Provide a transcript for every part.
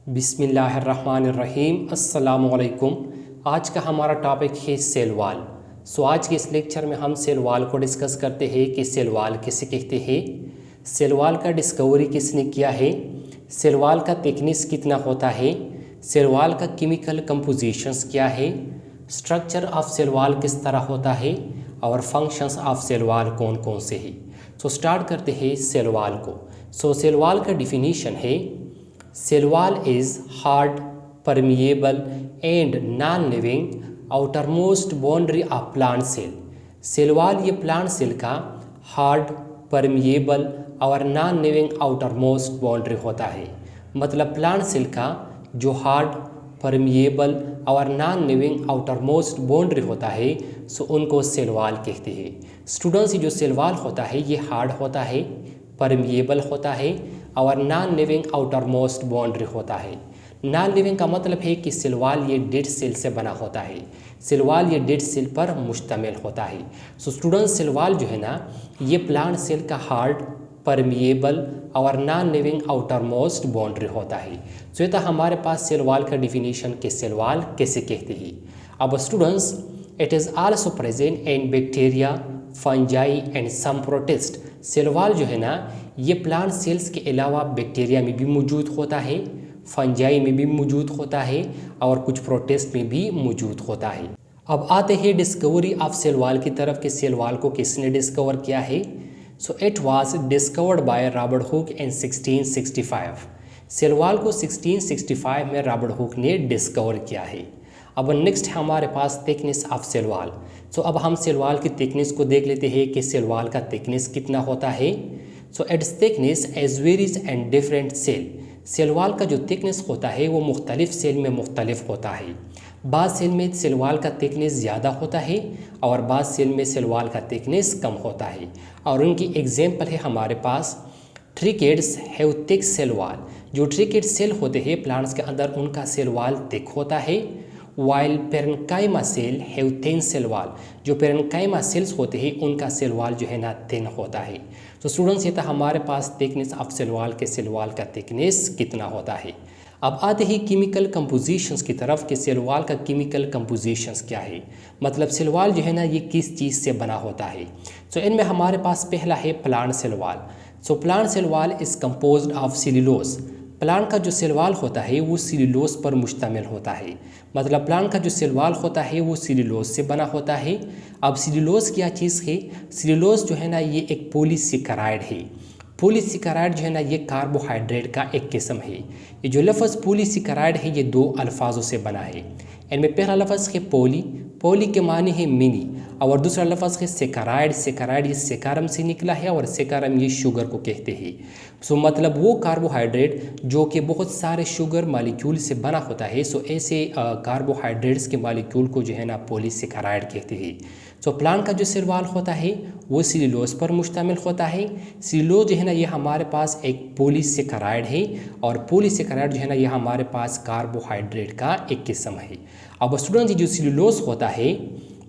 बिस्मिल्लाहिर्रहमानिर्रहीम अस्सलामुअलैकुम। आज का हमारा टॉपिक है सेल वॉल। आज के इस लेक्चर में हम सेल वॉल को डिस्कस करते हैं कि सेल वॉल किसे कहते हैं, सेल वॉल का डिस्कवरी किसने किया है, सेल वॉल का थिकनेस कितना होता है, सेल वॉल का केमिकल कंपोजिशंस क्या है, स्ट्रक्चर ऑफ सेल वॉल किस तरह होता है और फंक्शंस ऑफ सेल वॉल कौन कौन से हैं। स्टार्ट करते हैं सेल वॉल को। सेल वॉल का डिफिनीशन है, cell wall is hard, permeable and non living outermost boundary of plant cell. Cell wall ये प्लांट सेल का हार्ड, परमिएबल और नॉन लिविंग आउटरमोस्ट बाउंड्री होता है। मतलब प्लांट सेल का जो हार्ड, परमिएबल और नॉन लिविंग आउटरमोस्ट बाउंड्री होता है उनको सेल वॉल कहते हैं। स्टूडेंट्स, जो सेल वॉल होता है ये हार्ड होता है, परमिएबल होता है और non living outermost boundary होता है। नॉन लिविंग का मतलब है कि सेल वॉल ये डेड सेल से बना होता है, सेल वॉल ये डेड सेल पर मुश्तमिल होता है। स्टूडेंट्स, सेल वॉल जो है ना ये प्लांट सेल का हार्ड, परमिएबल और non living outermost boundary होता है। ये था हमारे पास सेल वॉल का डिफिनीशन कि सेल वॉल कैसे कहते हैं। अब students, it is also present in bacteria, fungi and some protist. Cell wall जो है ना ये प्लांट सेल्स के अलावा बैक्टीरिया में भी मौजूद होता है, फंजाई में भी मौजूद होता है और कुछ प्रोटिस्ट में भी मौजूद होता है। अब आते हैं डिस्कवरी ऑफ सेल वॉल की तरफ कि सेल वॉल को किसने डिस्कवर किया है। It was discovered by Robert Hooke in 1665। Cell wall को 1665 में रॉबर्ट हुक ने डिस्कवर किया है। अब नेक्स्ट हमारे पास थिकनेस ऑफ सेल वॉल। अब हम सेल वॉल की थिकनेस को देख लेते हैं कि सेल वॉल का थिकनेस कितना होता है। Its thickness as varies and different cell. Cell wall का जो थिकनेस होता है वो मुख्तलिफ सेल में मुख्तलिफ होता है। बाद सेल में सेल वॉल का थिकनेस ज़्यादा होता है और बाद सेल में सेल वॉल का थिकनेस कम होता है। और उनकी एग्जाम्पल है हमारे पास, ट्रिकेड्स हैव थिक सेल वॉल। जो ट्रिकेड सेल होते हैं प्लांट्स के अंदर उनका सेल वॉल थिक होता है। While parenchyma cell have thin cell wall. जो पेरेन्काइमा सेल्स होते हैं उनका सेल वॉल जो है ना थिन होता है। स्टूडेंट्स, ये था हमारे पास थिकनेस ऑफ सेल वॉल के सेल वॉल का थिकनेस कितना होता है। अब आते ही केमिकल कंपोजिशंस की तरफ कि सेल वॉल का केमिकल कंपोजिशंस क्या है। मतलब सेल वॉल जो है ना ये किस चीज़ से बना होता है। इनमें हमारे पास पहला है plant cell wall. Plant cell wall is composed of cellulose. Plant का जो सेल वॉल होता है वो सेल्यूलोज पर मुश्तमिल होता है। मतलब प्लांट का जो सेल वॉल होता है वो सेल्यूलोज से बना होता है। अब सेल्यूलोज क्या चीज़ है, सेल्यूलोज जो है ना ये एक पॉलीसेकेराइड है। पॉलीसेकेराइड जो है ना ये कार्बोहाइड्रेट का एक किस्म है। ये जो लफ्ज़ पॉलीसेकेराइड है ये दो अल्फाजों से बना है। इनमें पहला लफ्ज़ है पॉली, पॉली के मानी है मिनी, और दूसरा लफ्ज़ है सेकाराइड। सेकाराइड ये सेकारम से निकला है और सेकारम ये शुगर को कहते हैं। मतलब वो कार्बोहाइड्रेट जो कि बहुत सारे शुगर मालिक्यूल से बना होता है। ऐसे कार्बोहाइड्रेट्स के मालिक्यूल को जो है ना पॉलीसेकेराइड कहते हैं। प्लांट का जो सेल वॉल होता है वो सेल्यूलोज पर मुश्तमिल होता है। सेल्यूलोज जो है ना ये हमारे पास एक पॉलीसेकेराइड है और पॉलीसेकेराइड जो है ना ये हमारे पास कार्बोहाइड्रेट का एक किस्म है। अब स्टूडेंट, जो सेल्यूलोज होता है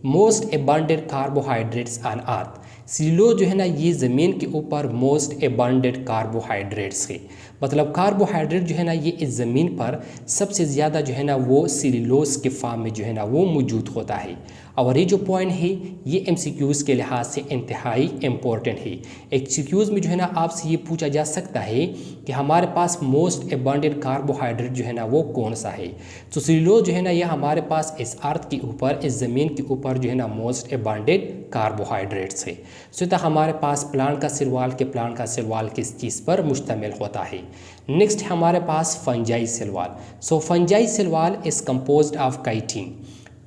most abundant carbohydrates on earth. Cellulose जो है ना ये ज़मीन के ऊपर मोस्ट एबंडेंट कार्बोहाइड्रेट्स है। मतलब कार्बोहाइड्रेट जो है ना ये इस ज़मीन पर सबसे ज़्यादा जो है ना वो सेल्यूलोज के फॉर्म में जो है ना वो मौजूद होता है। और ये जो पॉइंट है ये MCQs के लिहाज से इंतहाई इम्पोर्टेंट है। MCQs में जो है ना आपसे ये पूछा जा सकता है कि हमारे पास मोस्ट एबंडेंट कार्बोहाइड्रेट जो है ना वो कौन सा है। सेल्यूलोज जो है ना ये हमारे पास इस अर्थ के ऊपर, इस ज़मीन के ऊपर जो है ना मोस्ट एबंडेंट कार्बोहाइड्रेट्स है। तो हमारे पास प्लांट का सेल वॉल के प्लांट का सेल वॉल किस चीज़ पर मुश्तमिल होता है। नेक्स्ट हमारे पास fungi cell wall. Fungi cell wall is composed of chitin.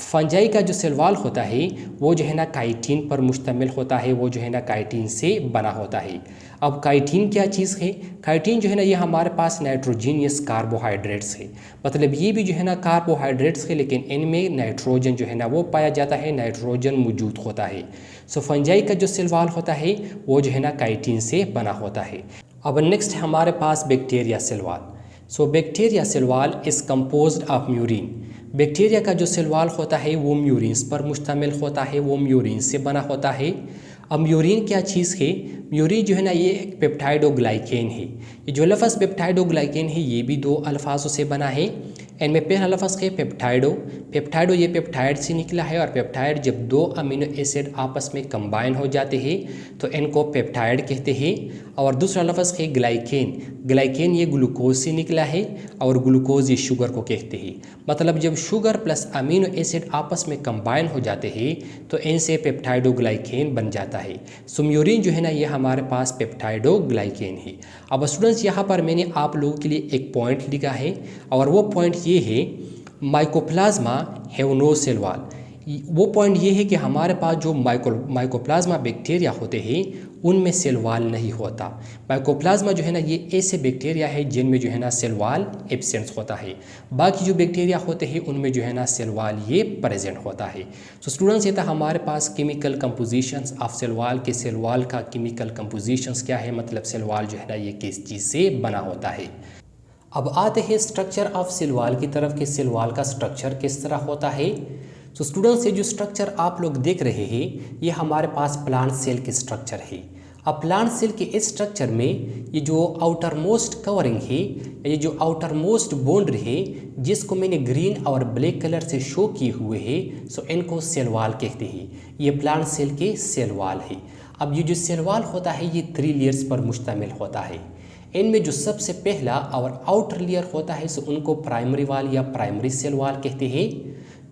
Fungi का जो सेल वॉल होता है वो जो है ना काइटिन पर मुश्तमिल होता है, वो जो है ना काइटिन से बना होता है। अब काइटिन क्या चीज़ है, काइटिन जो है ना ये हमारे पास नाइट्रोजीनियस कार्बोहाइड्रेट्स है। मतलब ये भी जो है ना कार्बोहाइड्रेट्स है लेकिन इनमें नाइट्रोजन जो है ना वो पाया जाता है, नाइट्रोजन मौजूद होता है। फंजाई का जो सेल वॉल होता है वो जो है ना काइटिन से बना होता है। अब नेक्स्ट हमारे पास bacteria cell wall. Bacteria cell wall is composed of murein. Bacteria का जो सेल वॉल होता है वो म्यूरिन्स पर मुश्तमिल होता है, वो म्यूरिन से बना होता है। अब म्यूरिन क्या चीज़ है? म्यूरिन जो है ना ये एक पेप्टाइडोग्लाइकेन है। ये जो लफ्ज़ पेप्टाइडोग्लाइकेन है ये भी दो अल्फाजों से बना है। इनमें पहला लफ्ज़ है पेप्टाइडो। पेप्टाइडो ये पेप्टाइड से निकला है और पेप्टाइड जब दो अमीनो एसिड आपस में कंबाइन हो जाते हैं तो इनको पेप्टाइड कहते हैं। और दूसरा लफ्ज़ है ग्लाइकेन। ग्लाइकेन ये ग्लूकोज से निकला है और ग्लूकोज ये शुगर को कहते हैं। मतलब जब शुगर प्लस अमीनो एसिड आपस में कंबाइन हो जाते हैं तो इनसे पेप्टाइडोग्लाइकेन बन जाता है। सो म्यूरिन जो है ना ये हमारे पास पेप्टाइडोग्लाइकेन है। अब स्टूडेंट्स यहाँ पर मैंने आप लोगों के लिए एक पॉइंट लिखा है और वो पॉइंट ये है mycoplasma have no cell wall. वो पॉइंट ये है कि हमारे पास जो माइकोप्लाज्मा बैक्टीरिया होते हैं उनमें सेल वॉल नहीं होता। माइकोप्लाज्मा जो है ना ये ऐसे बैक्टीरिया है जिनमें जो है ना सेल वॉल एब्सेंस होता है। बाकी जो बैक्टीरिया होते हैं उनमें जो है ना सेल वॉल ये प्रेजेंट होता है। तो स्टूडेंट्स ये था हमारे पास chemical compositions of cell wall के सेल वॉल का केमिकल कंपोजिशंस क्या है, मतलब सेल वॉल जो है ना ये किस चीज़ से बना होता है। अब आते हैं स्ट्रक्चर ऑफ सेल वॉल की तरफ कि सेल वॉल का स्ट्रक्चर किस तरह होता है। तो स्टूडेंट्स ये जो स्ट्रक्चर आप लोग देख रहे हैं ये हमारे पास प्लांट सेल की स्ट्रक्चर है। अब प्लांट सेल के इस स्ट्रक्चर में ये जो आउटर मोस्ट कवरिंग है, ये जो आउटर मोस्ट बाउंड्री है जिसको मैंने ग्रीन और ब्लैक कलर से शो किए हुए हैं, सो इनको सेल वॉल कहते हैं। ये प्लांट सेल के सेल वॉल है। अब ये जो सेल वॉल होता है ये 3 लेयर्स पर मुश्तमिल होता है। इनमें जो सबसे पहला और आउटर लेयर होता है सो उनको प्राइमरी वॉल या प्राइमरी सेल वॉल कहते हैं।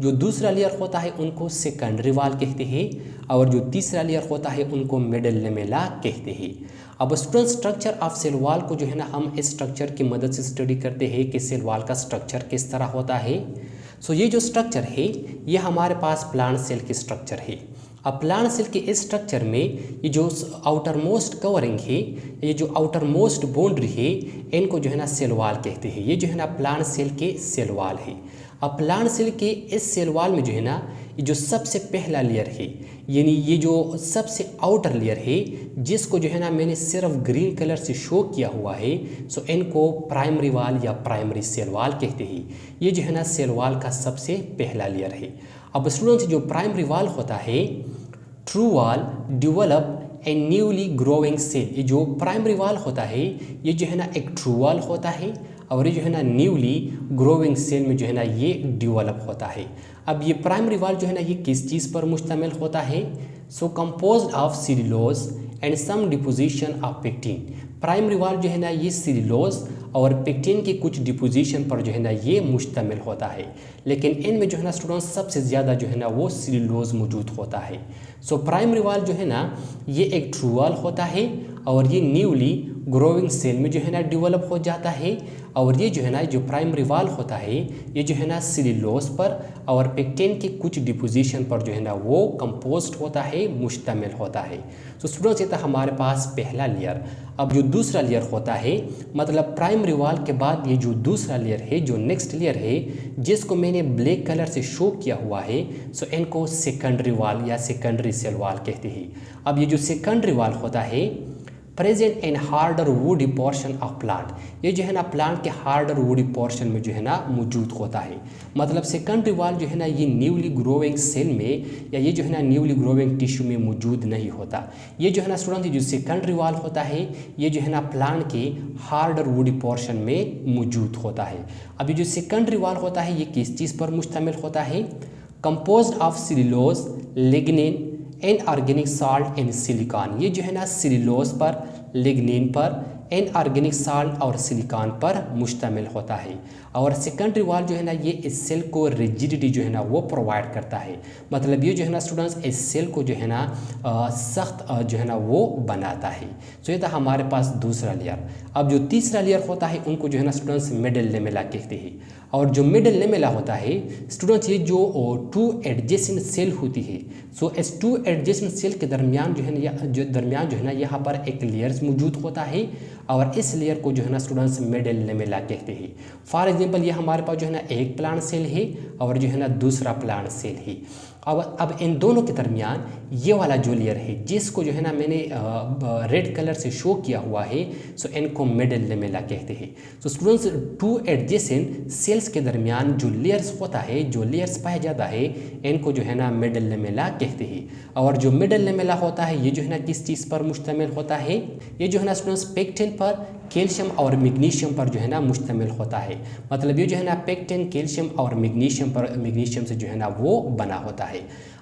जो दूसरा लेयर होता है उनको सेकेंडरी वॉल कहते हैं और जो तीसरा लेयर होता है उनको मिडल लेमेला कहते हैं। अब student structure of cell wall को जो है ना हम इस स्ट्रक्चर की मदद से स्टडी करते हैं कि सेल वॉल का स्ट्रक्चर किस तरह होता है। सो ये जो स्ट्रक्चर है ये हमारे पास प्लांट सेल की स्ट्रक्चर है। अब प्लांट सेल के इस स्ट्रक्चर में ये जो आउटर मोस्ट कवरिंग है, ये जो आउटर मोस्ट बाउंड्री है, इनको जो है ना सेल वॉल कहते हैं। ये जो है ना प्लांट सेल के सेल वॉल है। अब प्लांट सेल के इस सेल वॉल में जो है ना ये जो सबसे पहला लेयर है, यानी ये जो सबसे आउटर लेयर है जिसको जो है ना मैंने सिर्फ ग्रीन कलर से शो किया हुआ है, सो इनको प्राइमरी वॉल या प्राइमरी सेल वॉल कहते हैं। ये जो है ना सेल वॉल का सबसे पहला लेयर है। अब स्टूडेंट्स जो प्राइमरी वॉल होता है, true wall develop a newly growing cell. ये जो प्राइमरी वॉल होता है ये जो है ना एक ट्रू वॉल होता है और ये जो है ना न्यूली ग्रोइंग सेल में जो है ना ये डेवलप होता है। अब ये प्राइमरी वॉल जो है ना ये किस चीज़ पर मुश्तमिल होता है? So composed of cellulose and some deposition of pectin. Primary wall जो है ना ये सेल्यूलोज और पेक्टिन की कुछ डिपोजिशन पर जो है ना ये मुश्तमिल होता है, लेकिन इनमें जो है ना स्टूडेंट्स सबसे ज़्यादा जो है ना वो सेल्यूलोज मौजूद होता है। सो प्राइमरी वॉल जो है ना ये एक ट्रू वॉल होता है और ये न्यूली ग्रोइंग सेल में जो है ना डेवलप हो जाता है और ये जो है ना जो प्राइमरी वॉल होता है ये जो है ना सेल्यूलोज पर और पेक्टिन की कुछ डिपोजिशन पर जो है ना वो कंपोज्ड होता है, मुश्तमिल होता है। तो स्टूडेंट्स ये था हमारे पास पहला लेयर। अब जो दूसरा लेयर होता है, मतलब प्राइमरी वॉल के बाद ये जो दूसरा लेयर है, जो नेक्स्ट लेयर है जिसको मैंने ब्लैक कलर से शो किया हुआ है, सो इनको सेकेंडरी वॉल या सेकेंडरी सेल वॉल कहते हैं। अब ये जो सेकेंडरी वॉल होता है present in harder woody portion of plant, ये जो है ना प्लांट के हार्डर वुडी पोर्शन में जो है ना मौजूद होता है। मतलब सेकेंडरी वॉल जो है ना ये न्यूली ग्रोइंग सेल में या ये जो है ना न्यूली ग्रोइंग टिश्यू में मौजूद नहीं होता। ये जो है ना स्टूडेंट जो सेकेंडरी वॉल होता है ये जो है ना प्लांट के हार्डर वुडी पोर्शन में मौजूद होता है। अब ये जो सेकेंडरी वॉल होता है ये किस चीज़ पर मुश्तमिल होता है? Composed of cellulose, lignin, inorganic salt and silicon. ये जो है ना सेल्यूलोज पर, लिग्निन पर, इनऑर्गेनिक साल्ट और सिलिकॉन पर मुश्तमिल होता है। और सेकेंडरी वॉल जो है ना ये इस सेल को रिजिडिटी जो है ना वो प्रोवाइड करता है। मतलब ये जो है ना स्टूडेंट्स इस सेल को जो है ना सख्त जो है ना वो बनाता है। तो ये था हमारे पास दूसरा लेयर। अब जो तीसरा लेयर होता है उनको जो है ना स्टूडेंट्स मिडल लेमेला कहते हैं। और जो मिडल लेमेला होता है स्टूडेंट्स ये जो 2 एडजेसेंट सेल होती है, सो इस 2 एडजेसेंट सेल के दरमियान जो है ना जो है ना यहाँ पर एक लेयर्स मौजूद होता है और इस लेयर को जो है ना स्टूडेंट्स मिडल लेमेला कहते हैं। फॉर एग्जांपल ये हमारे पास जो है ना एक प्लांट सेल है और जो है ना दूसरा प्लांट सेल है। अब इन दोनों के दरमियान ये वाला जो लेयर है जिसको जो है ना मैंने रेड कलर से शो किया हुआ है, सो इनको मिडल लेमेला कहते हैं। तो स्टूडेंट्स टू एडजेसेंट सेल्स के दरमियान जो लेयर्स होता है, जो लेयर्स पाया जाता है, इनको जो है ना मिडल लेमेला कहते हैं। और जो मिडल लेमेला होता है ये जो है ना किस चीज़ पर मुश्तमिल होता है, ये जो है ना स्टूडेंट्स पेक्टिन पर, कैल्शियम और मैग्नीशियम पर जो है ना मुश्तमिल होता है। मतलब ये जो है ना पेक्टिन, कैल्शियम और मैग्नीशियम से जो है ना वो बना होता है।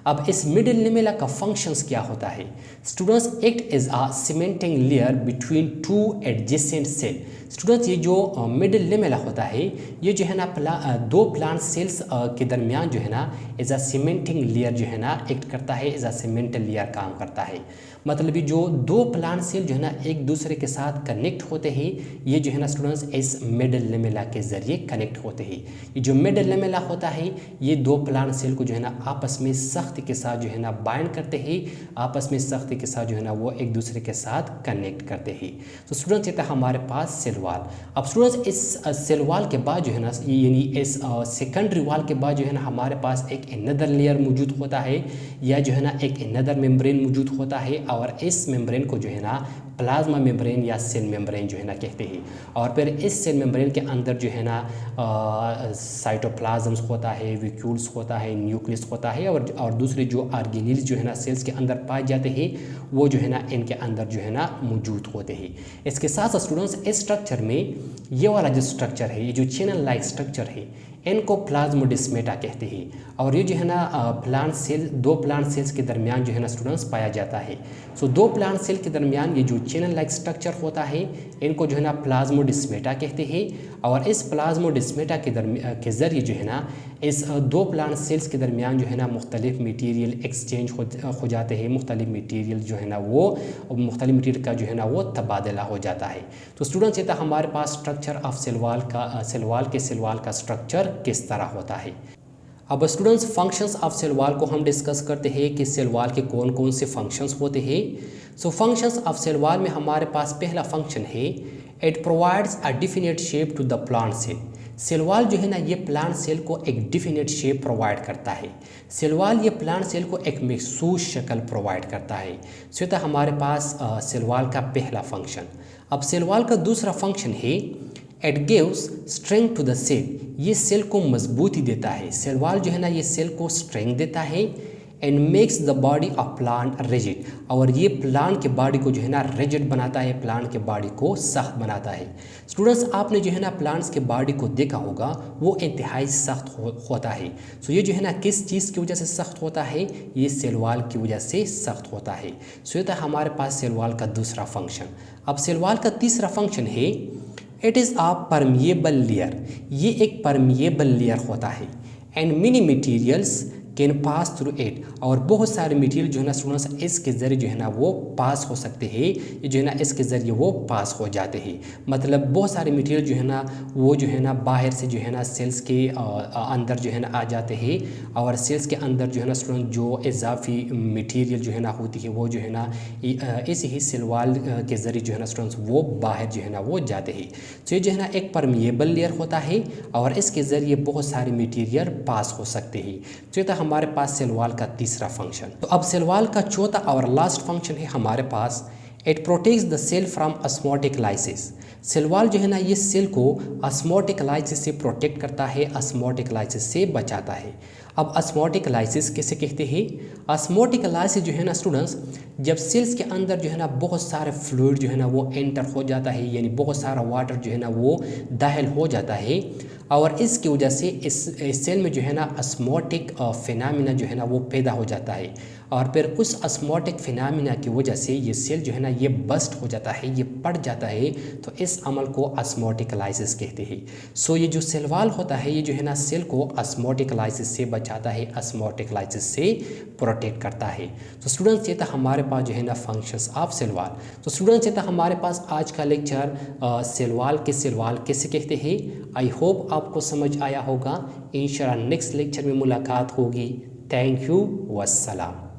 अब इस मिडिल लेमेला का फंक्शंस क्या होता है? Students act is a cementing layer between two adjacent cell. Students ये जो मिडिल लेमेला होता है ये जो है ना दो प्लांट सेल्स के दरमियान जो है ना एज अ सीमेंटिंग लेयर जो है ना एक्ट करता है, एज अ सीमेंटल लेयर काम करता है। मतलब ये जो दो प्लांट सेल जो है ना एक दूसरे के साथ कनेक्ट होते हैं, ये जो है ना स्टूडेंट्स इस मिडिल लेमेला के ज़रिए कनेक्ट होते हैं। ये जो मिडिल लेमेला होता है ये दो प्लांट सेल को जो है ना आपस में सख्ती के साथ जो है ना बाइंड करते हैं, आपस में सख्ती के साथ जो है ना वो एक दूसरे के साथ कनेक्ट करते हैं। तो स्टूडेंट्स ये था हमारे पास सेल वाल। अब स्टूडेंट्स इस सेल वाल के बाद जो है ना यानी इस सेकेंडरी वाल के बाद जो है ना हमारे पास एक अनदर लेयर मौजूद होता है, या जो है ना एक अनदर मेम्ब्रेन मौजूद होता है, और इस मेम्ब्रेन को जो है ना प्लाज्मा मेम्ब्रेन या सेल मेम्ब्रेन जो है ना कहते हैं। और फिर इस सेल मेम्ब्रेन के अंदर जो है ना साइटोप्लाज्म्स होता है, वैक्यूल्स होता है, न्यूक्लियस होता है, और दूसरे जो ऑर्गेनील्स जो है ना सेल्स के अंदर पाए जाते हैं वो जो है ना इनके अंदर जो है ना मौजूद होते हैं। इसके साथ साथ स्टूडेंट्स इस स्ट्रक्चर में ये वाला जो स्ट्रक्चर है, ये जो चैनल लाइक स्ट्रक्चर है, इनको प्लाज्मोडेस्माटा कहते हैं। और ये जो है ना दो प्लांट सेल्स के दरमियान जो है ना स्टूडेंट्स पाया जाता है। सो दो प्लांट सेल के दरमियान ये जो चैनल लाइक स्ट्रक्चर होता है इनको जो है ना प्लाज्मोडेस्माटा कहते हैं। और इस प्लाज्मोडेस्माटा के ज़रिए जो है ना इस दो प्लांट सेल्स के दरमियान जो है ना मुख्तलिफ मटीरियल एक्सचेंज हो जाते हैं, मुख्तलिफ मटीरियल जो है ना वो मुख्तलिफ मटीरियल का जो है ना वो तबादला हो जाता है। तो स्टूडेंट्स ये था हमारे पास स्ट्रक्चर ऑफ सेल वाल का स्ट्रक्चर किस तरह होता है। अब students functions of cell wall को हम डिस्कस करते हैं कि सेल वाल के कौन कौन से फंक्शंस होते हैं। सो फंक्शंस ऑफ सेल वाल में हमारे पास पहला फंक्शन है, it provides a definite shape to the plant cell. Cell wall जो है ना ये प्लांट सेल को एक डिफिनेट शेप प्रोवाइड करता है। सेल वाल ये प्लांट सेल को एक महसूस शक्ल प्रोवाइड करता है। सो ये था हमारे पास सेल वाल का पहला फंक्शन। अब सेल वाल का दूसरा फंक्शन है, it gives strength to the cell. ये सेल को मजबूती देता है। सेल वाल जो है ना ये सेल को स्ट्रेंथ देता है and makes the body of plant rigid. और ये प्लांट के बॉडी को जो है ना रिजिड बनाता है, प्लांट के बॉडी को सख्त बनाता है। स्टूडेंट्स आपने जो है ना प्लांट्स के बॉडी को देखा होगा, वो इंतहाई सख्त होता है। सो ये जो है ना किस चीज़ की वजह से सख्त होता है? ये सेल वाल की वजह से सख्त होता है। सो ये था हमारे पास सेल वाल का दूसरा फंक्शन। अब सेल वाल का तीसरा फंक्शन है, it is a permeable layer. ये एक परमिएबल लेयर होता है and many materials can pass through it. और बहुत सारे मटीरियल जो है ना स्टूडेंट्स इसके ज़रिए जो है ना वो पास हो सकते हैं, ये जो है ना इसके ज़रिए वो पास हो जाते हैं। मतलब बहुत सारे मटीरियल जो है ना वो जो है ना बाहर से जो है ना सेल्स के अंदर जो है ना आ जाते हैं, और सेल्स के अंदर जो है ना स्टूडेंट जो इजाफी मटीरियल जो है ना होती है वो जो है ना इसी ही सेल वाल के ज़रिए जो है ना स्टूडेंट्स वो बाहर जो है ना वो जाते हैं। तो ये जो है ना एक परमिएबल लेयर होता है और इसके ज़रिए बहुत सारे मटीरियल पास हो सकते हैं। तो ये हमारे पास सेल वाल का तीसरा फंक्शन। तो अब सेल वाल का चौथा और लास्ट फंक्शन है हमारे पास, it protects the cell from osmotic lysis. Cell wall जो है ना ये सेल को ऑस्मोटिक लाइसिस से प्रोटेक्ट करता है, ऑस्मोटिक लाइसिस से बचाता है। अब ऑस्मोटिक लाइसिस किसे कहते हैं? ऑस्मोटिक लाइसिस जो है ना स्टूडेंट्स, जब सेल्स के अंदर जो है ना बहुत सारे फ्लूइड जो है ना वो एंटर हो जाता है, यानी बहुत सारा वाटर जो है ना वो दाखिल हो जाता है, और इसकी वजह से इस सेल में जो है ना ऑस्मोटिक फिनोमेना जो है ना वो पैदा हो जाता है, और फिर उस ऑस्मोटिक फिनोमेना की वजह से ये सेल जो है ना ये बस्ट हो जाता है, ये पड़ जाता है। तो इस अमल को ऑस्मोटिक लाइसिस कहते हैं। सो ये जो सेल वाल होता है ये जो है ना सेल को ऑस्मोटिक लाइसिस से बचाता है, ऑस्मोटिक लाइसिस से प्रोटेक्ट करता है। तो स्टूडेंट्स ये था हमारे पास जो है ना फंक्शंस ऑफ सेल वाल। तो स्टूडेंट्स ये था हमारे पास आज का लेक्चर, सेल वाल कैसे कहते हैं। आई होप आपको समझ आया होगा। इंशाअल्लाह नेक्स्ट लेक्चर में मुलाकात होगी। Thank you, वस्सलाम।